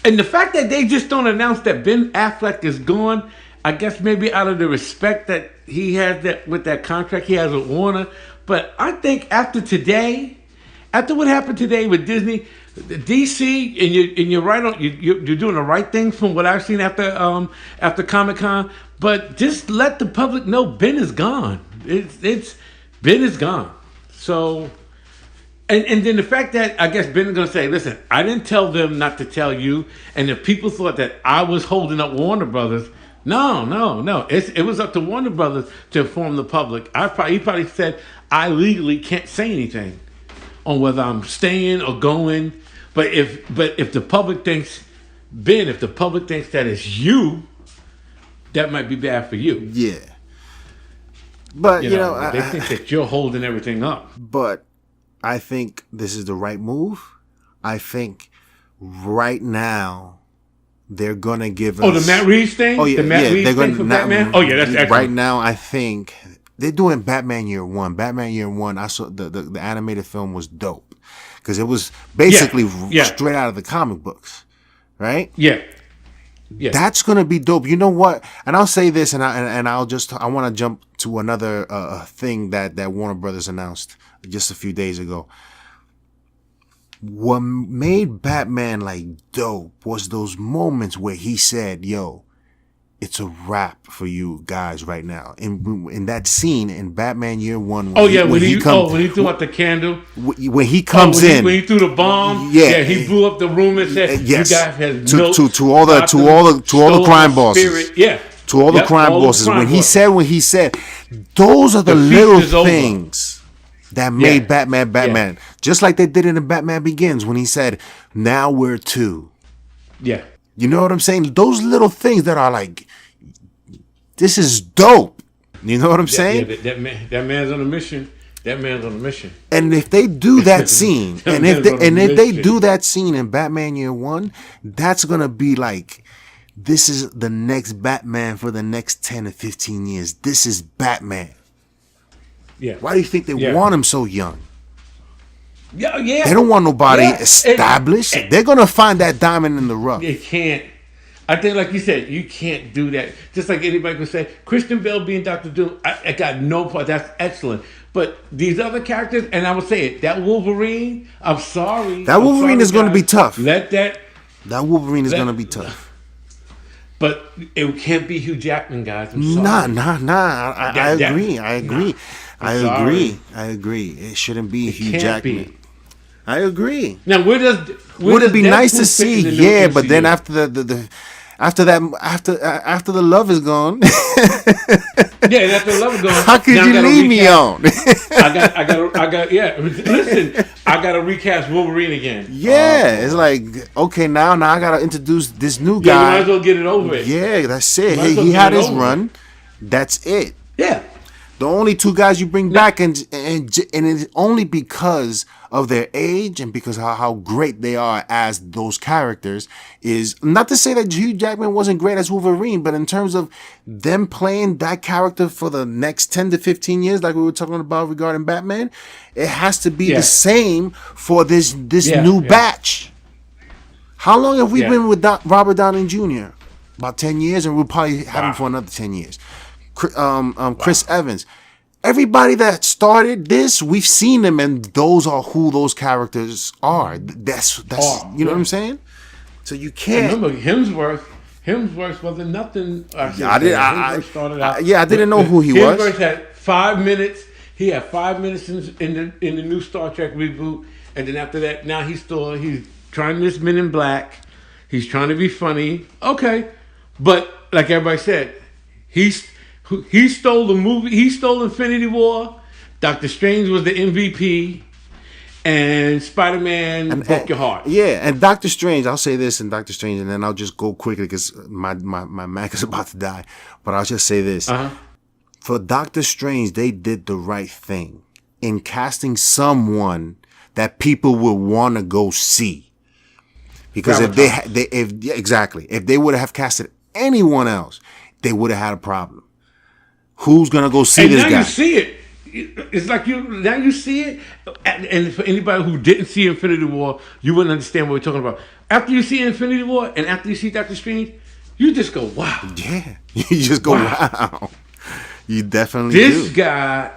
And the fact that they just don't announce that Ben Affleck is gone, I guess maybe out of the respect that he has that with that contract he has with Warner. But I think after what happened today with Disney, DC, and you're right on, you're doing the right thing from what I've seen after Comic-Con. But just let the public know Ben is gone. Ben is gone. So. And then the fact that I guess Ben is going to say, listen, I didn't tell them not to tell you. And if people thought that I was holding up Warner Brothers, no. It was up to Warner Brothers to inform the public. He probably said, I legally can't say anything on whether I'm staying or going. But if the public thinks, Ben, if the public thinks that it's you, that might be bad for you. Yeah. But, you know they think that you're holding everything up. But I think this is the right move. I think right now they're gonna give us. Oh, the Matt Reeves thing. Oh yeah, the Matt Reeves thing for Batman. Oh yeah, that's excellent. Right now. I think they're doing Batman Year One. Batman Year One. I saw the animated film was dope because it was basically straight out of the comic books, right? Yeah. That's gonna be dope. You know what? And I'll say this, and I want to jump to another thing that Warner Brothers announced just a few days ago. What made Batman like dope was those moments where he said, "Yo, it's a wrap for you guys right now." In that scene in Batman Year One. When he threw out the candle. When he comes in. When he threw the bomb. Yeah, he blew up the room and said, yes. "You guys have to all the crime bosses." Spirit. Yeah. To all the crime bosses. When he said, those are the little things that made Batman. Yeah. Just like they did in the Batman Begins when he said, "Now we're two." Yeah. You know what I'm saying? Those little things that are like, this is dope. You know what I'm saying? That man's on a mission. That man's on a mission. And if they do that scene, and if they do that scene in Batman Year One, that's gonna be like, this is the next Batman for the next 10 to 15 years. This is Batman. Yeah. Why do you think they want him so young? Yeah. They don't want nobody established. They're gonna find that diamond in the rough. They can't. I think, like you said, you can't do that. Just like anybody could say, Christian Bale being Dr. Doom, I got no part. That's excellent. But these other characters, and I would say it, that Wolverine, I'm sorry. That Wolverine is going to be tough. That Wolverine is going to be tough. But it can't be Hugh Jackman, guys. I'm sorry. Nah. I agree. It shouldn't be Hugh Jackman. I agree. Now, would it be nice to see? Yeah, but then after after the love is gone. Yeah, after the love is gone. How could you leave me on? Listen, I gotta recast Wolverine again. Yeah, it's like, okay, now I gotta introduce this new guy. Yeah, you might as well get it over with. Yeah, that's it. He had his run. That's it. Yeah. The only two guys you bring back, and it's only because of their age and because how great they are as those characters, is not to say that Hugh Jackman wasn't great as Wolverine, but in terms of them playing that character for the next 10 to 15 years, like we were talking about regarding Batman, it has to be the same for this new batch. How long have we been with Robert Downey Jr.? About 10 years, and we'll probably have him for another 10 years. Chris Evans. Everybody that started this, we've seen them, and those are who those characters are. That's you know what I'm saying? So you can't. And remember, Hemsworth wasn't nothing. I didn't know who he was. Hemsworth had 5 minutes. He had 5 minutes in the new Star Trek reboot, and then after that, now he's trying this Men in Black. He's trying to be funny. Okay, but like everybody said, he stole the movie. He stole Infinity War. Doctor Strange was the MVP. And Spider-Man broke your heart. Yeah, and Doctor Strange, I'll say this in Doctor Strange, and then I'll just go quickly because my Mac is about to die. But I'll just say this. For Doctor Strange, they did the right thing in casting someone that people would want to go see. Because if they would have casted anyone else, they would have had a problem. Who's gonna go see this guy? Now you see it. It's like you see it. And for anybody who didn't see Infinity War, you wouldn't understand what we're talking about. After you see Infinity War and after you see Doctor Strange, you just go, wow. Yeah, you just go, wow. You definitely do. This guy,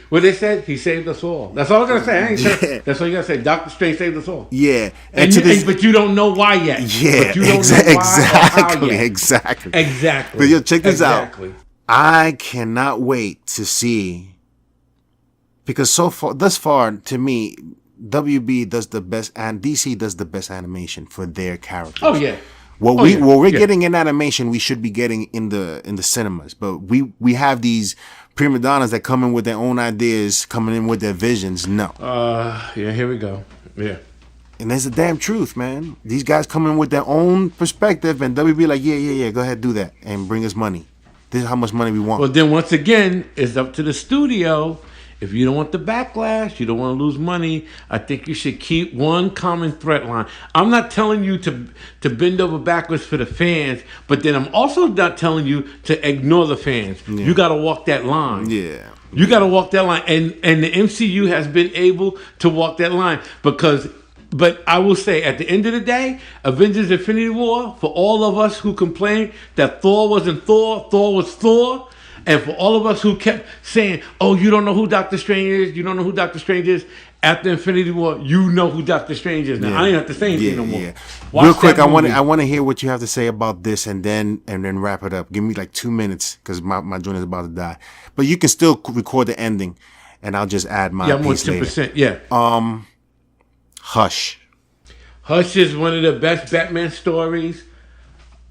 what they said, he saved us all. That's all I gotta say. That's all you gotta say. Doctor Strange saved us all. Yeah, but you don't know why yet. Yeah, but you don't know why exactly. But yo, check this out. I cannot wait to see, because thus far, to me, WB does the best, and DC does the best animation for their characters. Oh yeah. What we're getting in animation, we should be getting in the cinemas. But we have these prima donnas that come in with their own ideas, coming in with their visions. No. Here we go. Yeah. And that's the damn truth, man. These guys come in with their own perspective, and WB like, yeah, go ahead, do that, and bring us money. This is how much money we want. Well, then once again, it's up to the studio. If you don't want the backlash, you don't want to lose money, I think you should keep one common thread line. I'm not telling you to bend over backwards for the fans, but then I'm also not telling you to ignore the fans. Yeah. You got to walk that line. Yeah. You got to walk that line. And the MCU has been able to walk that line But I will say, at the end of the day, Avengers Infinity War, for all of us who complained that Thor wasn't Thor, Thor was Thor, and for all of us who kept saying, oh, you don't know who Doctor Strange is, after Infinity War, you know who Doctor Strange is now. Yeah. I ain't have to say anything no more. Yeah. Real quick, I want to hear what you have to say about this and then wrap it up. Give me like 2 minutes because my joint is about to die. But you can still record the ending, and I'll just add my piece later. 10%, yeah. Hush. Hush is one of the best Batman stories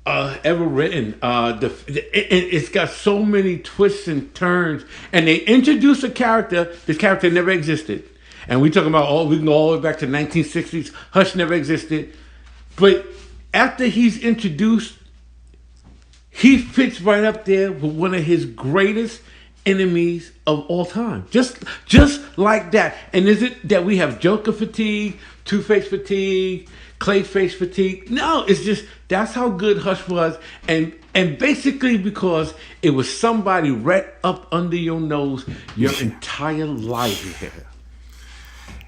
ever written. It's got so many twists and turns, and they introduce a character. This character never existed, and we talking about we can go all the way back to 1960s. Hush never existed, but after he's introduced, he fits right up there with one of his greatest enemies of all time. Just like that. And is it that we have Joker fatigue, Two-Face fatigue, Clayface fatigue? No, it's just that's how good Hush was, and basically because it was somebody right up under your nose your entire life.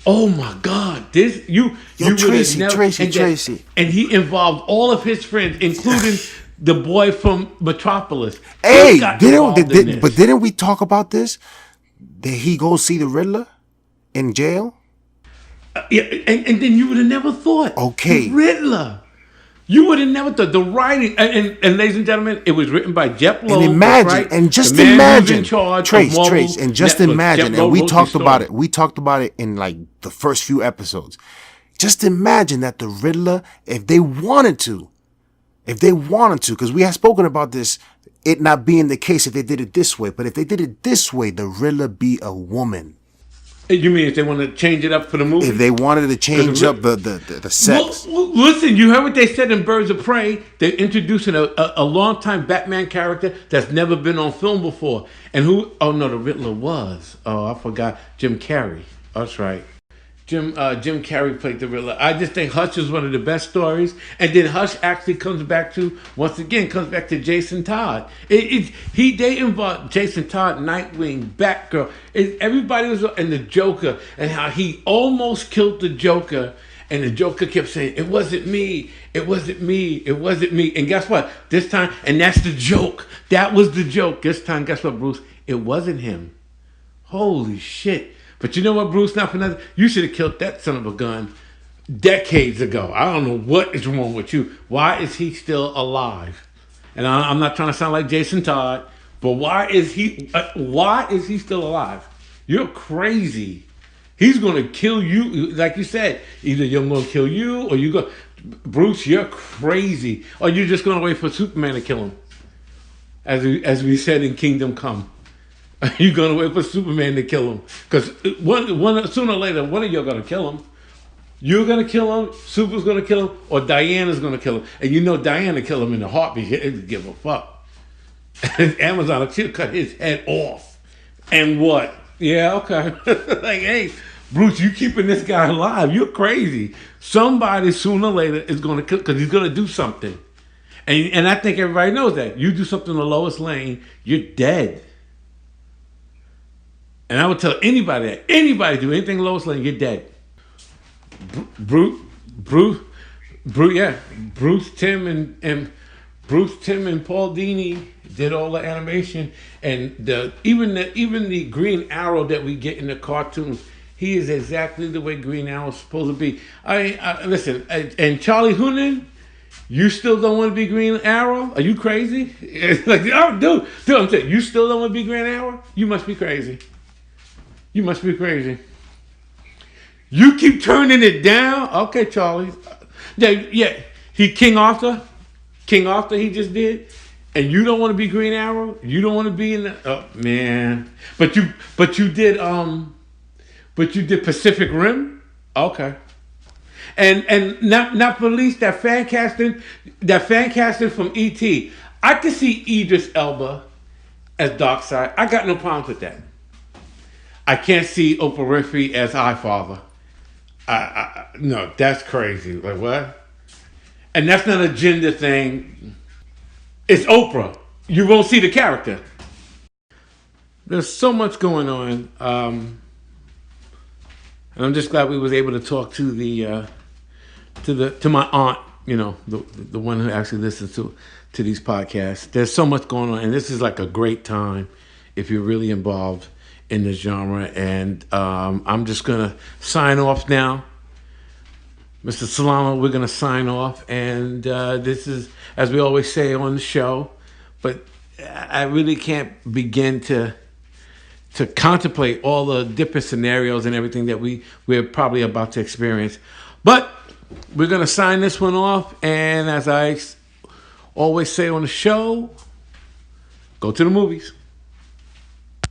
Oh my God! This you Tracy, never, Tracy, and he involved all of his friends, including the boy from Metropolis. Hey, didn't we talk about this? That he goes see the Riddler in jail? Yeah, and then you would have never thought. Okay, the Riddler. You would have never thought the writing, and ladies and gentlemen, it was written by Jeff Loeb. And imagine, right? and just the man imagine, in charge Trace, of Marvel, and just Netflix. imagine, Jeff and we Loeb talked about it. We talked about it in like the first few episodes. Just imagine that the Riddler, if they wanted to, because we have spoken about this, it not being the case if they did it this way, but if they did it this way, the Riddler be a woman. You mean if they want to change it up for the movie? If they wanted to change up the sex. Well, listen, you heard what they said in Birds of Prey. They're introducing a long-time Batman character that's never been on film before. And who? Oh, no, the Riddler was. Oh, I forgot. Jim Carrey. That's right. Jim Carrey played the Riddler. I just think Hush is one of the best stories. And then Hush actually comes back to Jason Todd. They involved Jason Todd, Nightwing, Batgirl. Everybody was, and the Joker, and how he almost killed the Joker. And the Joker kept saying, it wasn't me, it wasn't me, it wasn't me. And guess what? This time, and that's the joke. That was the joke. This time, guess what, Bruce? It wasn't him. Holy shit. But you know what, Bruce? Not for nothing. You should have killed that son of a gun decades ago. I don't know what is wrong with you. Why is he still alive? And I'm not trying to sound like Jason Todd, but why is he still alive? You're crazy. He's going to kill you, like you said. Either you're going to kill you, or you go. Bruce, you're crazy. Or you're just going to wait for Superman to kill him, as we said in Kingdom Come. You're going to wait for Superman to kill him. Because sooner or later, one of you are going to kill him. You're going to kill him, Super's going to kill him, or Diana's going to kill him. And you know Diana kill him in a heartbeat. He doesn't give a fuck. Amazon, she'll cut his head off. And what? Yeah, okay. Like, hey, Bruce, you keeping this guy alive. You're crazy. Somebody sooner or later is going to kill, because he's going to do something. And I think everybody knows that. You do something in the lowest lane, you're dead. And I would tell anybody that. Anybody do anything Lois Lane, you're dead. Bruce, Tim, and Paul Dini did all the animation, and even the Green Arrow that we get in the cartoons, he is exactly the way Green Arrow's supposed to be. Listen, and Charlie Hunnam, you still don't want to be Green Arrow? Are you crazy? Like, oh, dude, I'm saying, you still don't want to be Green Arrow? You must be crazy. You must be crazy. You keep turning it down? Okay, Charlie. Yeah. He King Arthur he just did. And you don't want to be Green Arrow? You don't want to be in the, oh man. But you did Pacific Rim? Okay. And not for least that fan casting from E.T. I could see Idris Elba as Darkseid. I got no problems with that. I can't see Oprah Winfrey as Highfather. No, that's crazy. Like, what? And that's not a gender thing. It's Oprah. You won't see the character. There's so much going on. And I'm just glad we was able to talk to my aunt, you know, the one who actually listens to these podcasts. There's so much going on, and this is like a great time if you're really involved in this genre. And I'm just gonna sign off now. Mr. Solano, we're gonna sign off, and this is, as we always say on the show, but I really can't begin to contemplate all the different scenarios and everything that we're probably about to experience. But we're gonna sign this one off, and as I always say on the show, go to the movies.